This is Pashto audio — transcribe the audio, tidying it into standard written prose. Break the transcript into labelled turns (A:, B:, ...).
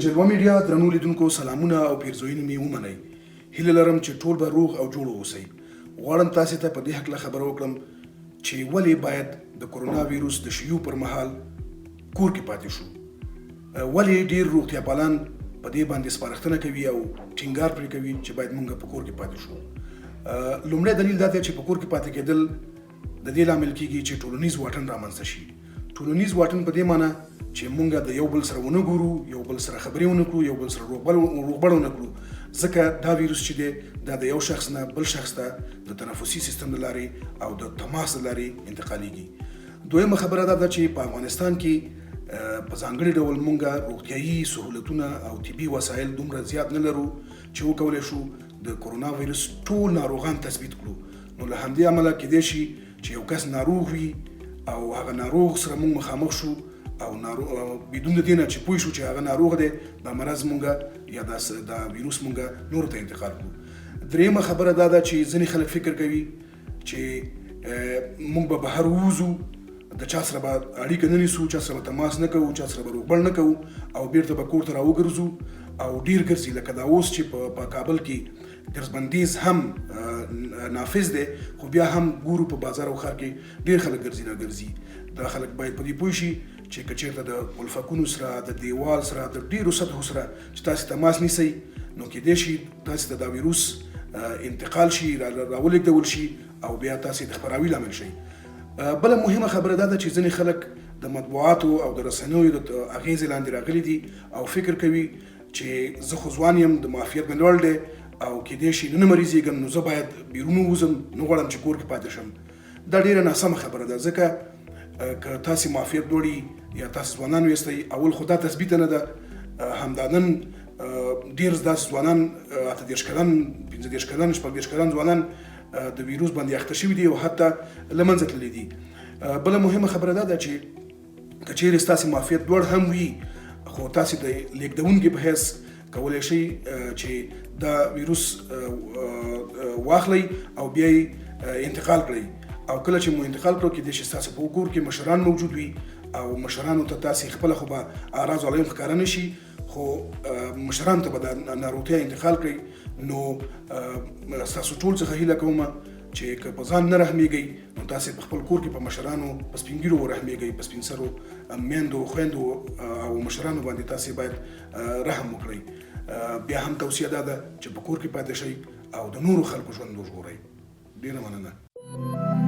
A: جلوه میډیا درنو لیدونکو سلامونه او پیرزوینې مې ومنئ. هیله لرم چې ټول به روغ او جوړ اوسئ. غواړم تاسې ته په دې هکله خبره وکړم چې ولې باید د کرونا ویروس د شیوع پر مهال کور کې پاتې شو. ولې ډېر روغتیا پالان په دې باندې سپارښتنه کوي او ټینګار پرې کوي چې باید موږ په کور کې پاتې شو. لومړی دلیل دا دی چې په کور کې پاتې کېدل د دې لامل کېږي چې ټولنیز واټن رامنځته شي. ټولنیز واټن په دې معنی چې موږ د یو بل سره ونه ګورو، یو بل سره خبرې ونه کړو، یو بل سره روغبړ ونه کړو، ځکه دا ویروس چې دی دا د یو شخص نه بل شخص ته د تنفسي سیستم له لارې او د تماس له لارې انتقالېږي. دویمه خبره دا ده چې په افغانستان کې په ځانګړي ډول موږ روغتیایي سهولتونه او طبي وسایل دومره زیات نه لرو چې وکولی شو د کرونا ویروس ټول ناروغان تثبیت کړو. نو له همدې امله کېدای شي چې یو کس ناروغ وي او هغه ناروغ سره موږ مخامخ شو او بدون د دې نه چې پوه شو چې هغه ناروغ دی، دا مرض مونږ یا دا ویروس مونږ نورو ته انتقال کړو. درېیمه خبره دا ده چې ځینې خلک فکر کوي چې مونږ به بهر ووځو، د چا سره به اړیکه نه نیسو، چا سره به تماس نه کوو، چا سره به روغبړ نه کوو او بیرته به کور ته راوګرځو او ډیر ګرځي. لکه دا اوس چې په کابل کې ګرځبندیز هم نافذ دی، خو بیا هم ګورو په بازار او ښار کې ډیر خلک ګرځي نه ګرځي. دا خلک باید په دې پوه شي چې که چېرته د الفکونو سره، د دیوال سره، د ډیرو سطحو سره چې تاسې تماس نیسئ، نو کېدای شي تاسې ته دا ویروس انتقال شي، راولېږدول شي او بیا تاسې د خپراوي لامل شئ. بله مهمه خبره دا ده چې ځینې خلک د مطبوعاتو او د رسنیو د اغېزې لاندې راغلي دي او فکر کوي چې زه خو ځوان یم، د معافیت مې لوړ دی او کېدای شي نه مریضېږم، نو زه باید بیرون ووځم، نه غواړم چې کور کې پاتې شم. دا ډېره ناسمه خبره ده، ځکه که تاسې معافیت لوړي یا تاسې ځوانان ویستئ، اول خو دا تثبیته نه ده. همدا نن ډېر داسې ځوانان 38 کلن، 15 کلن، 16 کلن ځوانان د ویروس باندې اخته شوي دي او حتی له منځه تللي دي. بله مهمه خبره دا ده چې که چیرې ستاسې معافیت لوړ هم وي، خو تاسې د لیږدونکي په حیث کولی شئ چې دا ویروس واخلئ او بیا یې انتقال کړئ. او کله چې مو انتقال کړو کېدای شي ستاسو په کور کې مشران موجود وي او مشرانو ته تاسې خپله خو به اعراض علایم ښکاره نه شي، خو مشرانو ته به دا ناروغتیا انتقال کړئ. نو ستاسو ټول څخه هیله کوم چې که په ځان نه رحمېږئ، نو تاسې په خپل کور کې په مشرانو، په سپین ږیرو ورحمېږئ، په سپین سرو میندو، خویندو او مشرانو باندې تاسې باید رحم وکړئ. بیا هم توصیه دا ده چې په کور کې پاتې شئ او د نورو خلکو ژوند وژغورئ. ډېره مننه.